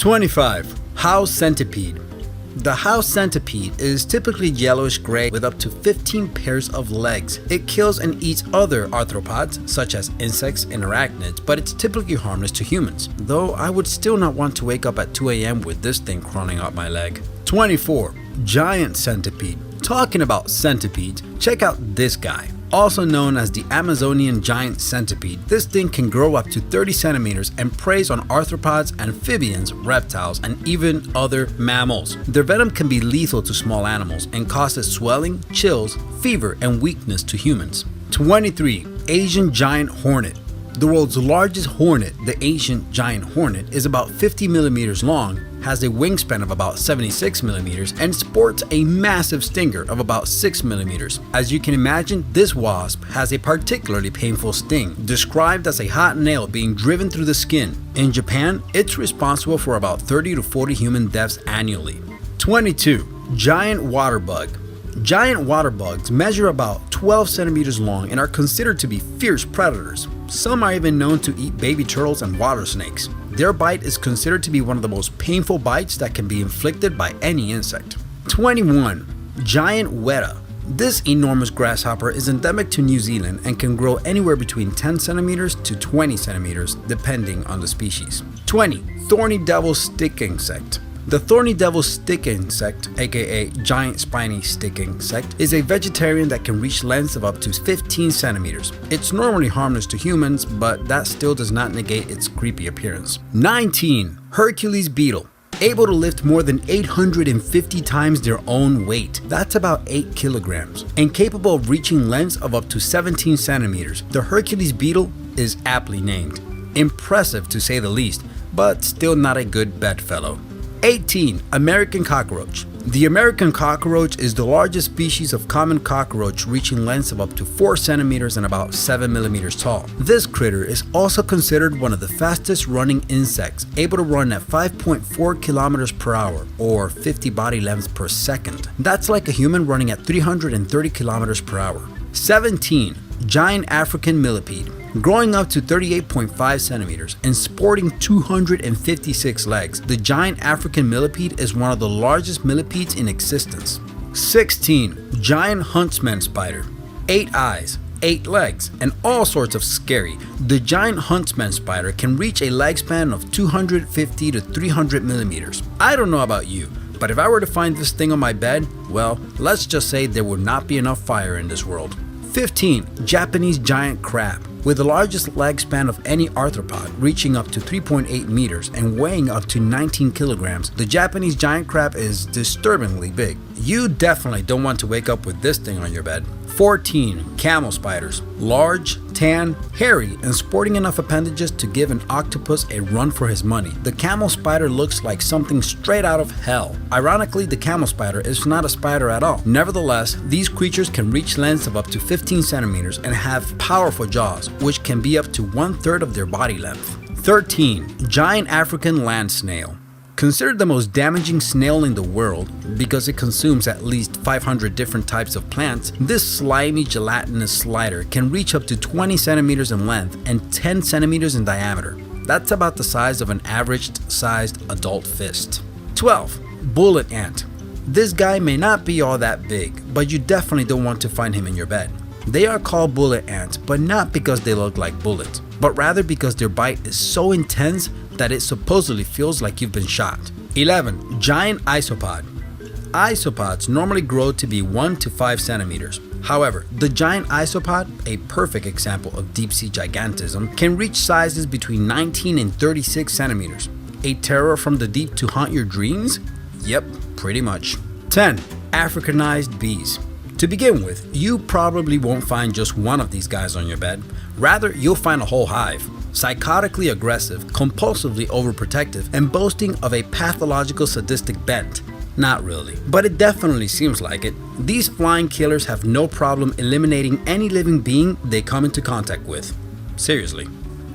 25. House Centipede. The house centipede is typically yellowish gray with up to 15 pairs of legs. It kills and eats other arthropods such as insects and arachnids, but it's typically harmless to humans, though I would still not want to wake up at 2 a.m. with this thing crawling up my leg. 24. Giant Centipede. Talking about centipedes, check out this guy. Also known as the Amazonian giant centipede, this thing can grow up to 30 centimeters and preys on arthropods, amphibians, reptiles, and even other mammals. Their venom can be lethal to small animals and causes swelling, chills, fever, and weakness to humans. 23. Asian giant hornet. The world's largest hornet, the Asian giant hornet, is about 50 millimeters long, has a wingspan of about 76 millimeters, and sports a massive stinger of about 6 millimeters. As you can imagine, this wasp has a particularly painful sting, described as a hot nail being driven through the skin. In Japan, it's responsible for about 30 to 40 human deaths annually. 22. Giant water bug. Giant water bugs measure about 12 centimeters long and are considered to be fierce predators. Some are even known to eat baby turtles and water snakes. Their bite is considered to be one of the most painful bites that can be inflicted by any insect. 21. Giant Weta. This enormous grasshopper is endemic to New Zealand and can grow anywhere between 10 centimeters to 20 centimeters depending on the species. 20. Thorny devil stick insect. The thorny devil stick insect, aka giant spiny stick insect, is a vegetarian that can reach lengths of up to 15 centimeters. It's normally harmless to humans, but that still does not negate its creepy appearance. 19. Hercules Beetle. Able to lift more than 850 times their own weight. That's about 8 kilograms. And capable of reaching lengths of up to 17 centimeters. The Hercules Beetle is aptly named. Impressive to say the least, but still not a good bedfellow. 18. American cockroach. The American cockroach is the largest species of common cockroach, reaching lengths of up to 4 centimeters and about 7 millimeters tall. This critter is also considered one of the fastest running insects, able to run at 5.4 kilometers per hour or 50 body lengths per second. That's like a human running at 330 kilometers per hour. 17. Giant African Millipede. Growing up to 38.5 centimeters and sporting 256 legs, the giant African millipede is one of the largest millipedes in existence. 16. Giant Huntsman spider. 8 eyes, 8 legs, and all sorts of scary. The giant Huntsman spider can reach a leg span of 250 to 300 millimeters. I don't know about you, but if I were to find this thing on my bed, well, let's just say there would not be enough fire in this world. 15. Japanese giant crab. With the largest leg span of any arthropod, reaching up to 3.8 meters and weighing up to 19 kilograms, the Japanese giant crab is disturbingly big. You definitely don't want to wake up with this thing on your bed. 14. Camel spiders. Large, tan, hairy, and sporting enough appendages to give an octopus a run for his money. The camel spider looks like something straight out of hell. Ironically, the camel spider is not a spider at all. Nevertheless, these creatures can reach lengths of up to 15 centimeters and have powerful jaws, which can be up to 1/3 of their body length. 13. Giant African land snail. Considered the most damaging snail in the world because it consumes at least 500 different types of plants, this slimy gelatinous slider can reach up to 20 centimeters in length and 10 centimeters in diameter. That's about the size of an average-sized adult fist. 12. Bullet ant. This guy may not be all that big, but you definitely don't want to find him in your bed. They are called bullet ants, but not because they look like bullets, but rather because their bite is so intense that it supposedly feels like you've been shot. 11. Giant isopod. Isopods normally grow to be 1 to 5 centimeters. However, the giant isopod, a perfect example of deep-sea gigantism, can reach sizes between 19 and 36 centimeters. A terror from the deep to haunt your dreams? Yep, pretty much. 10. Africanized bees. To begin with, you probably won't find just one of these guys on your bed. Rather, you'll find a whole hive. Psychotically aggressive, compulsively overprotective, and boasting of a pathological sadistic bent. Not really, but it definitely seems like it. These flying killers have no problem eliminating any living being they come into contact with. Seriously.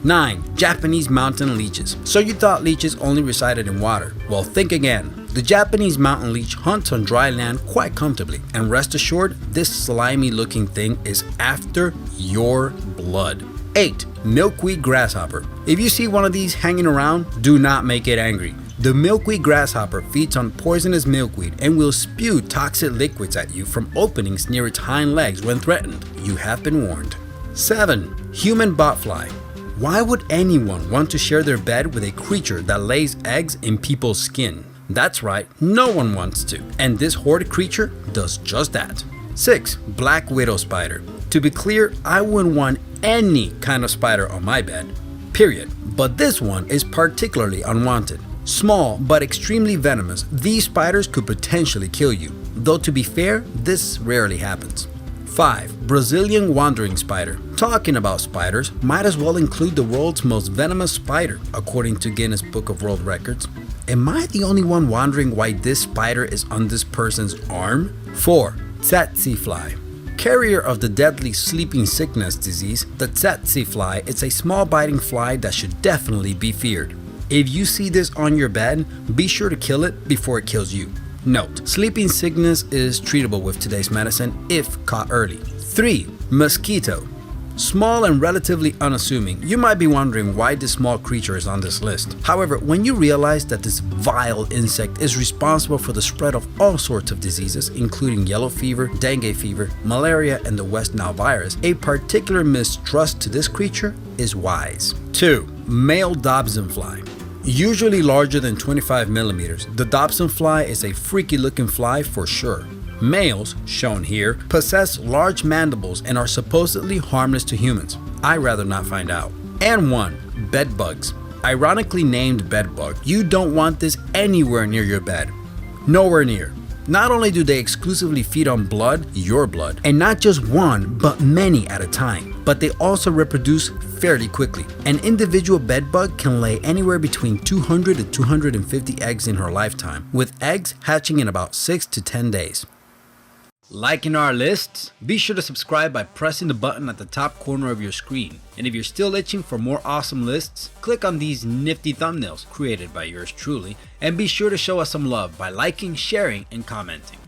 9. Japanese mountain leeches. So you thought leeches only resided in water? Well, think again. The Japanese mountain leech hunts on dry land quite comfortably, and rest assured, this slimy looking thing is after your blood. 8. Milkweed grasshopper. If you see one of these hanging around, do not make it angry. The milkweed grasshopper feeds on poisonous milkweed and will spew toxic liquids at you from openings near its hind legs when threatened. You have been warned. 7. Human botfly. Why would anyone want to share their bed with a creature that lays eggs in people's skin? That's right, no one wants to, and this horrid creature does just that. 6. Black widow spider. To be clear, I wouldn't want any kind of spider on my bed, period. But this one is particularly unwanted. Small but extremely venomous, these spiders could potentially kill you, though to be fair, this rarely happens. 5. Brazilian wandering spider. Talking about spiders, might as well include the world's most venomous spider, according to Guinness Book of World Records. Am I the only one wondering why this spider is on this person's arm? 4. Tsetse fly. Carrier of the deadly sleeping sickness disease, the tsetse fly is a small biting fly that should definitely be feared. If you see this on your bed, be sure to kill it before it kills you. Note, sleeping sickness is treatable with today's medicine if caught early. 3. Mosquito. Small and relatively unassuming, you might be wondering why this small creature is on this list. However, when you realize that this vile insect is responsible for the spread of all sorts of diseases, including yellow fever, dengue fever, malaria, and the West Nile virus, a particular mistrust to this creature is wise. 2. Male Dobson fly. Usually larger than 25 millimeters, the Dobson fly is a freaky looking fly for sure. Males, shown here, possess large mandibles and are supposedly harmless to humans. I'd rather not find out. And 1. Bed bugs. Ironically named bed bug, you don't want this anywhere near your bed. Nowhere near. Not only do they exclusively feed on blood, your blood, and not just one, but many at a time, but they also reproduce fairly quickly. An individual bedbug can lay anywhere between 200 to 250 eggs in her lifetime, with eggs hatching in about 6 to 10 days. Liking our lists? Be sure to subscribe by pressing the button at the top corner of your screen. And if you're still itching for more awesome lists, click on these nifty thumbnails created by yours truly, and be sure to show us some love by liking, sharing, and commenting.